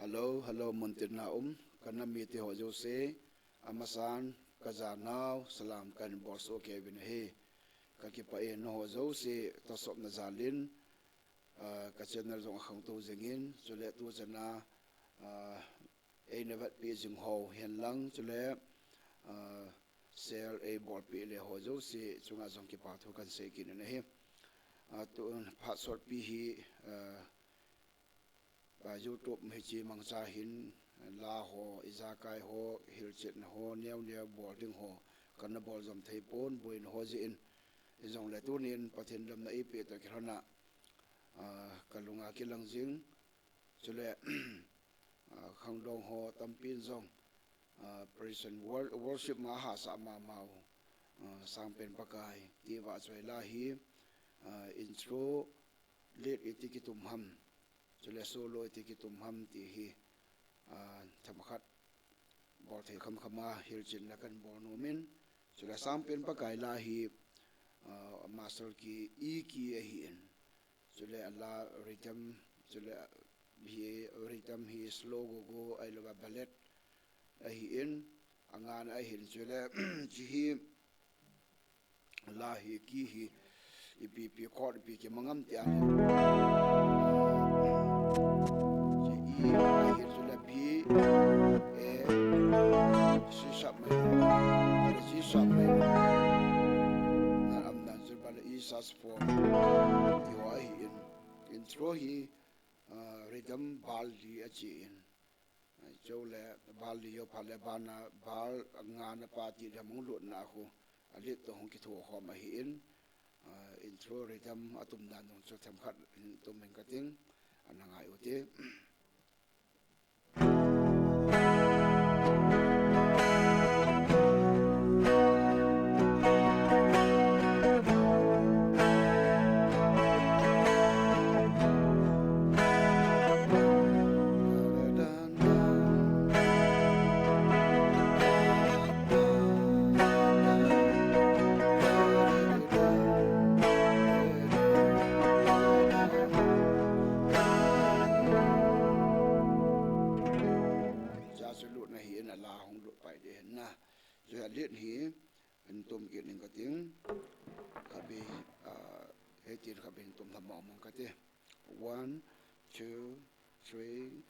Hello, muntirna kanami ti ho jose amasan kajanau salam kan borso kevin he kakipa e no ho jose tosop na zalin ka channel jong khang to jengin chule tu jana e nevat pi jing ho hen lang chule sel e bor pi le ho jose chunga jong ki pa thu kan se kin ne he tu phat sort pi hi ba YouTube me chi mangsa hin la ho izakai ho hilchet ho new boarding ho kan bol jom thei pon boin ho ji in jong le tu nin pathin lam na ipi to kirana kalunga kilang jing chule khangdong ho tampin jong present worship ma ha sa ma mau sangpen pakai ti wa choi la hi intro let itikitum ham chule solo itikitum ham ti hi thamakhat bor thei kham khama hilchin na kan bor no min chule sangpen pakai la hi master ki ki hi en chule ala rhythm chule hi rhythm hi slow go ai lo ballet hi in angan ai hin chule chi hi la hi ki hi ipi chord pi ki mangam ti an chi ai hin chule bi e si sap mai na am na chule i sas for ti wa hi in intro hi rhythm bal di achi in chole bal di yo phale bana bal ngana pati da mung lut na khu alit to hong ki thu ho ma hi in intro rhythm atum dan dong chu tham khat tum men kating anangai uti One, two, three.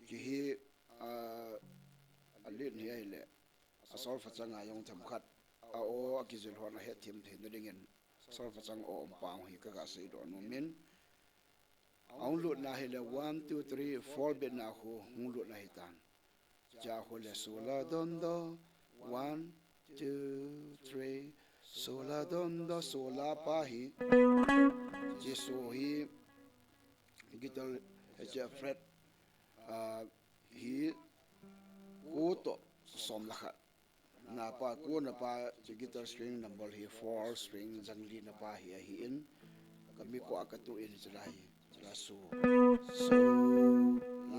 Kihi alit ni ai le asol facang ayong thamkhat a o akizul hona he thim the ndingen sol facang o pang hi ka ga sei do no min aung lut na hele 1 2 3 4 bet na khu hung lut na hitan cha ho le sola don do 1 2 3 sola don do sola pa hi ji so hi gital he fret hi ko to som la kha na pa ko na pa guitar string number hi 4 string jangli na pa hi in kami ko akatu in jlai so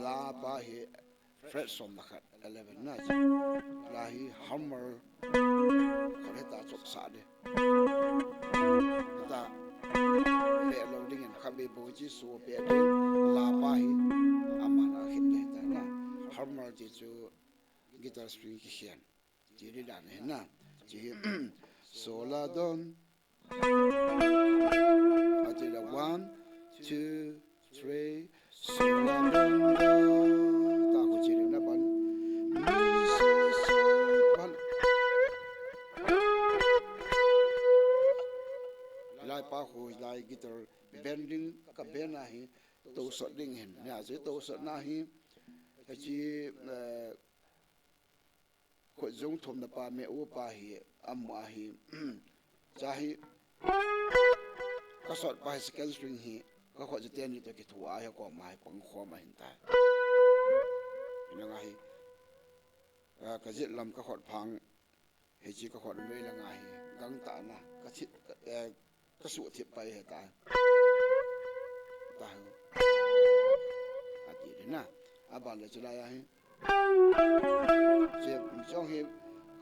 la pa hi fret som la kha 11 na la hi hammer kore ta chok sa de ta le loading in khabe bo ji so pe de la pa hi amana khit le ta na hammer ji chu guitar string ki hian ji ri dan he na ji sola don ati la 1 2 3 sola don do ta ko ji na ban mi so ban lai pa ho lai guitar bending ka bena hi to so ding hen ya je to so na hi ji ko jong thom na pa me o pa hi amma hi chahi ka sort pa second string hi ka kho je ten ni to ki thua ya ko mai pang kho ma hin ta ina nga hi ka jit lam ka khot phang he chi ka khot me la nga hi gang ta na ka chit ka su thip pai he ta na aban le chila ya hi je jong hi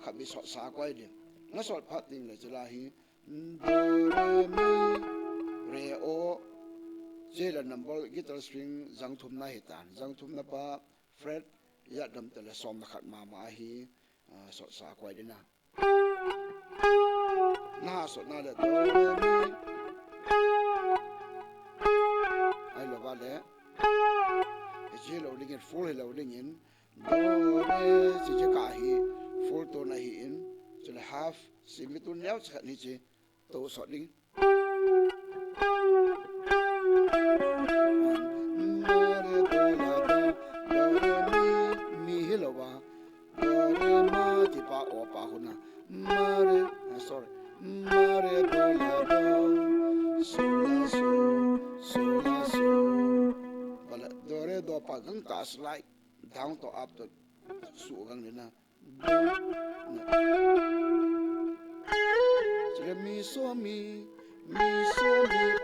khabi so sa kwai din na so phat ding le chila hi do re mi re o je la number guitar string jang thum na hi tan jang thum na pa fret ya dam te le som na khat ma hi so sa kwai din na so na le do re mi ai lo va le je lo ding in full lo ding in do re je ka hi full to na hi in je le half si mi tu neo cha ni je to so ding mi hi lo va do re ma ti pa o pa hu na ma re sorry ma re do la do so la so so la so bala do re do pa gang ta slide down to up to su gang ni na chile mi so mi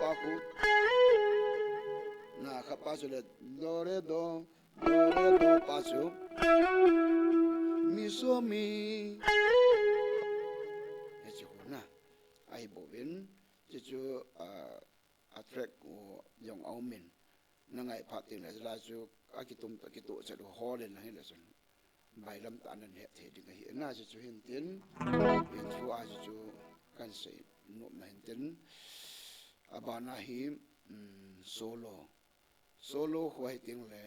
pa ku na kha pa chile do re do pa chu mi so mi e chu na ai bo bin chu a track o yong au min na ngai phat tin la chu a ki tum ta ki tu che do ho le na hi le sun bai lam ta nan he the ding hi na chu hin tin in chu a chu kan sei no na hin tin abana hi solo huai ting le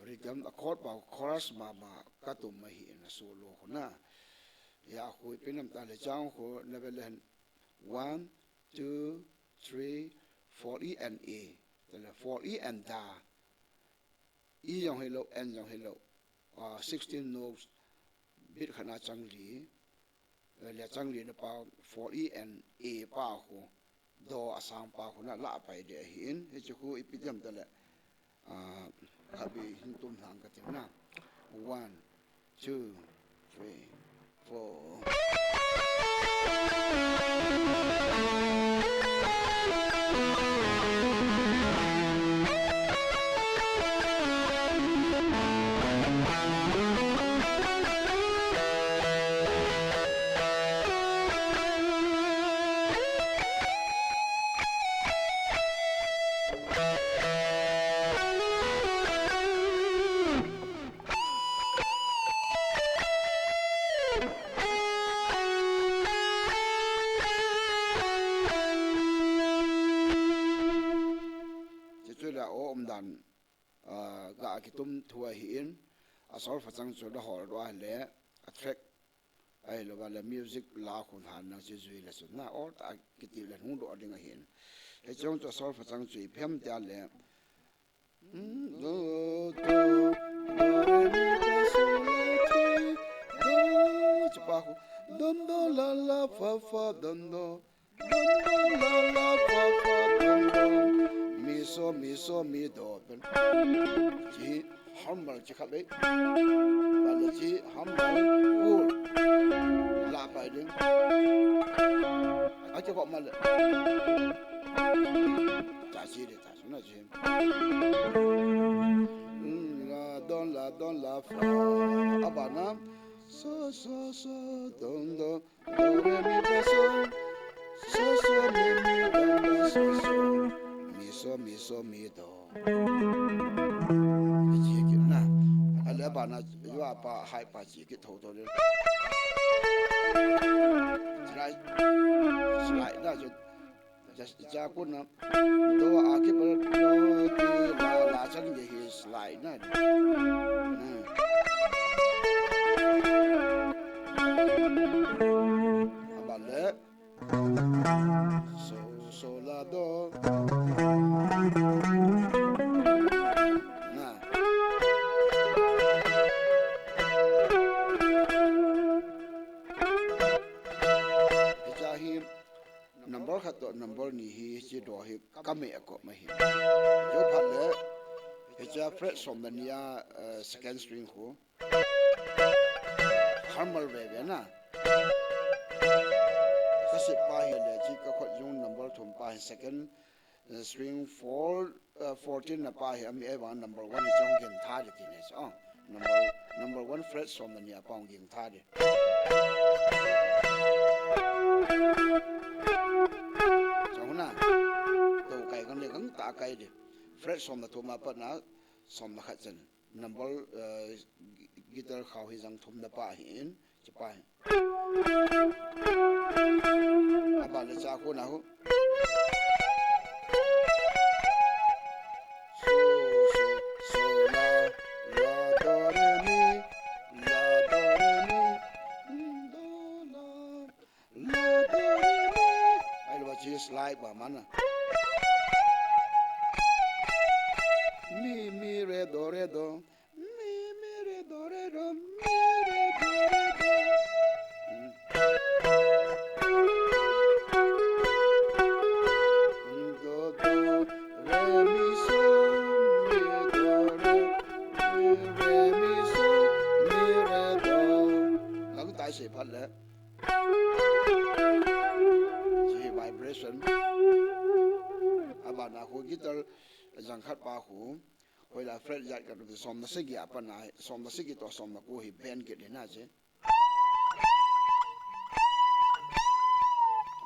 rhythm accord pa chorus ma ka tum ma hi na solo na ya hui pinam ta le chang ho level 1 2 3 4 E and A the 4 E and da E yong hello and yong hello 16 notes bit khana chang li le chang li na pa 4 E and A pa ho do asam pa ho na la pai de hin he chu hu ipidam ta le khabi hin tum hang ka ti na 1 2 3 4 ga ki tum thua hi in a sol fa chang chu da hor do le a track ai lo la music la khun han na chi zui la su na or ta ki ti le hu do ding a hin he chong chu sol fa chang chu phem ta le do do re mi fa sol la ti do chi pa hu don do la la fa fa don do la la fa fa don do mi so mi do ben chi humble chi khabe ba le chi humble u la ba ding a chi ko ma le ta chi de ta na chi la don la fa abana so don do re mi fa so mi don do so mi do chi ki na ala ba na yo pa hai pa chi ki tho to le slide da jo ja kun na do a ki pa do ki la chan ye hi slide na abale so la do number khat number ni hi chi do hi kame ko ma hi jo phale he cha fret from the nia second string ko harmal ve na kasi pa hi le chi ka khot yung number thum pa second string 4 14 na pa hi ami ewa number 1 hi chong gen tha de tin es oh number 1 fret som na ni apang gen tha de chong na to kai kan le kan ta kai de fret som na to ma pa na som na khat chen number guitar khaw hi jang thum na pa hi in chi pa aba le cha ko na ho slide ba mana mi re do mi re do mi re do do re mi so mi re do lang tai se phat le vibration aba na ko gitar jang khat pa khu hoi la fret jat ka tu som na se gi apa na som na se gi to som na ko hi band ke na je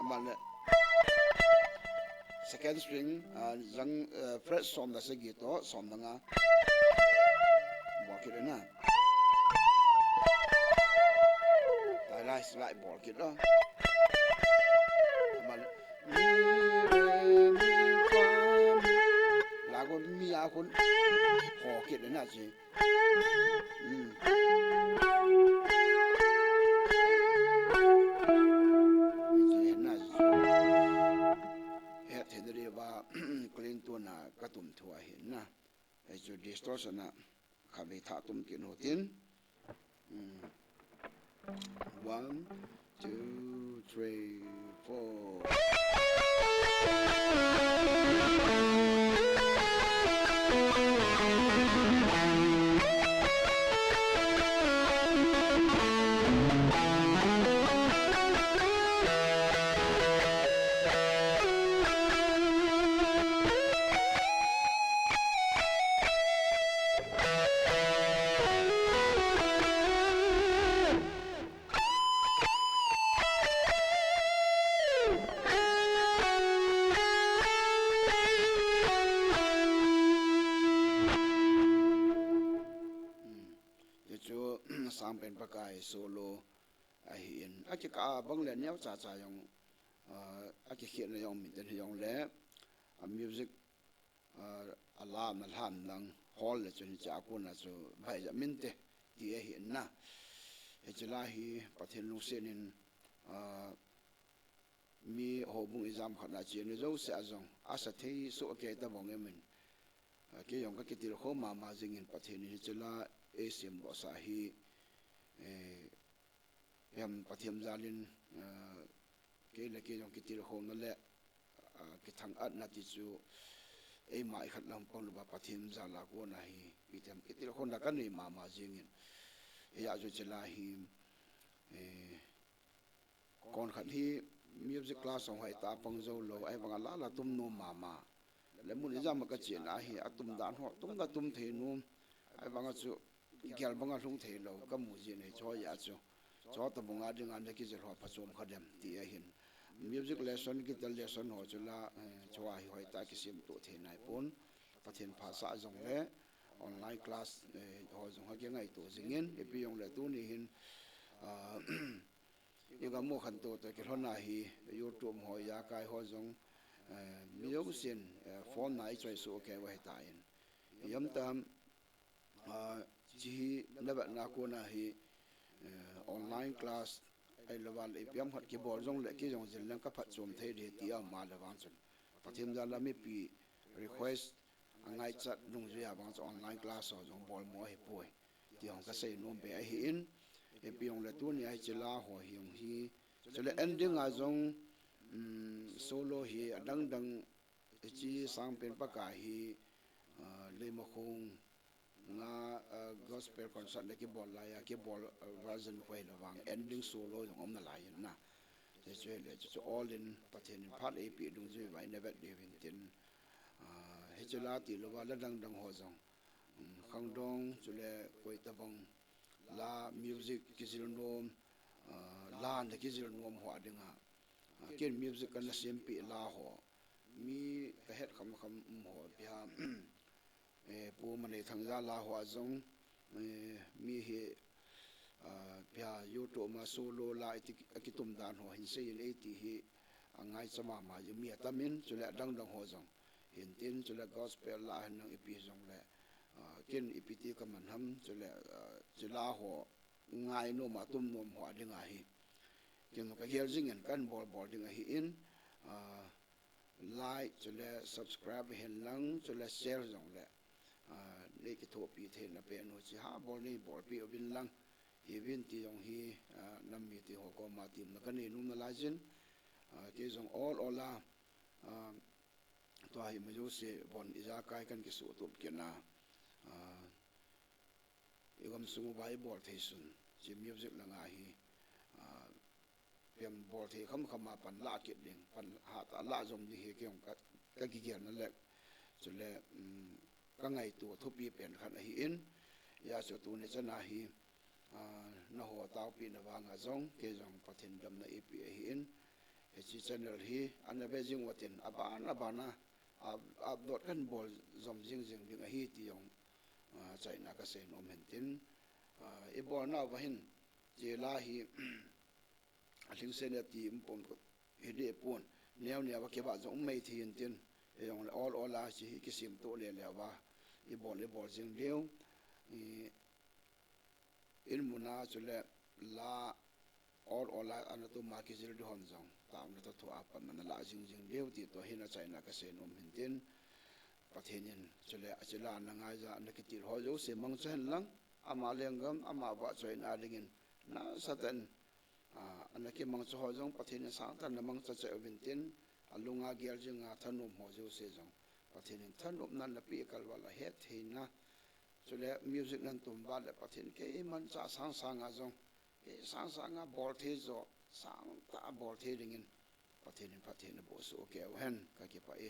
aba le second string jang fret som na se gi to som na nga bo ke na tai lai slide bo ke lo lagu mi akun hokit na je na het hedri ba clean to na katum thua hin na e ju distortion na khabe tha tum kin hotin 1 2 3 4 sang pen pakai solo ahin akika bang le nyau cha cha yong akikhet na yong min yong le music alarm na han lang hall le chun cha ko na chu bai ja min te ti a hin na e chila hi pathen lu senin mi ho bung exam khana chi ni zo sa zong asa thei so ke ta bong emin ke yong ka kitil kho ma ma jing in pathen ni chila asim bo sa hi yam pathiam zalin ke le ke yong kitil kho na le ke thang at na ti chu e mai khat lam pon ba pathiam zala ko na hi pitam kitil kho na kan ni ma ma jing in ya ju chila hi kon khat hi music class ong hai ta pang zo lo ai bang la la tum no ma ma le mun jam ka che na hi atum dan ho tum da tum the nu ai bang chu gyal bang lung the lo ka mu ji ne cho ya chu cho ta bunga ding an ki je ho pa chom khadem ti a hin music lesson ki tal lesson ho chula chwa hi hoi ta ki sim to the nai pon pathen phasa jong le online class ho jong ha ke ngai to jingin e pi yong le tu ni hin yoga mo khan to ke hona hi youtube ho ya kai ho jong music phone nai choi su ke wa ta in yam tam ji na ba na ko na hi online class ai lawal e piam hat ki bor jong le ki jong jil lang ka phat chom the de ti a ma la wang chun pathim ja la mi pi request angai chat nung ju ya bang online class ho jong bol mo hi poi ti hong ka sei no be a hi in e pi yong le tu ni ai chila ho hi yong hi chule ending a jong solo hi adang dang chi sang pen pa ka hi le mo khong nga gospel concert le ki bol la ya ki bol version hoi la wang ending solo jong om na la yin na te chue le chu all in pathen in phat e pi dung ju bai ne bet de win tin hechela ti lo ba la dang dang ho jong khang dong chule koi tabang la music kizil nom la na kizil nom ho adinga ken music kan la sempi la ho mi ka het kham kham ho pia pu mane thangja la ho azong mi he pia youtube ma solo la akitum dan ho hin sei le ti hi angai chama ma yu mi atamin chule dang dang ho jong hin tin chule gospel la nang ipi jong le ken ipiti ka man ham chule chula ho ngai no ma tum nom ho adinga hi ken ka gel jingen kan bol dinga hi in like chule subscribe hen lang chule share jong le le ki tho pi the na pe no chi ha bol ni bol pi obin lang evin ti jong hi nam mi ti ho ko ma tim na kan ni num na la jin ke jong all ola to hi ma jo se bon iza kai kan ki su tu ke na igam sungu bai bol the sun chi music la nga hi piam bol the kham kham ma pan la ke ding pan ha ta la jom ni he ke ong ka ki gen na le chule ka ngai tu thu pi pen khan hi in ya so tu ne chana hi na ho tau pi na wa nga jong ke jong pathin dam na ipi hi in he chi channel hi an na beijing watin abana ab dot kan bol zom jing jing ding hi ti yong china ka se nom hen tin e bol na wa hin je la hi aling se ne ti impom ko he de pon neo ne wa ke ba jong mai thi hin tin e yong all la chi ki sim to le le wa e bol jing leo in muna chule la all la anatu ma ki jil di hon jong tam na to thu apan na la jing jing leo ti to hina china ka se nom hin tin pathenin chule achila na nga ja na ki tir ho jo se mang chen lang ama lengam ama ba choin a dingin na satan anaki mang cho ho jong pathin sa tan na mang cha che vin tin alunga gyal jinga thanom ho jo se jong pathin thanom nan na pi kal wala he theina chule music nan tum ba le pathin ke man cha sang sang a jong e sang sang a bol the zo sang ta bol the dingin pathin bo so ke hen ka ki pa e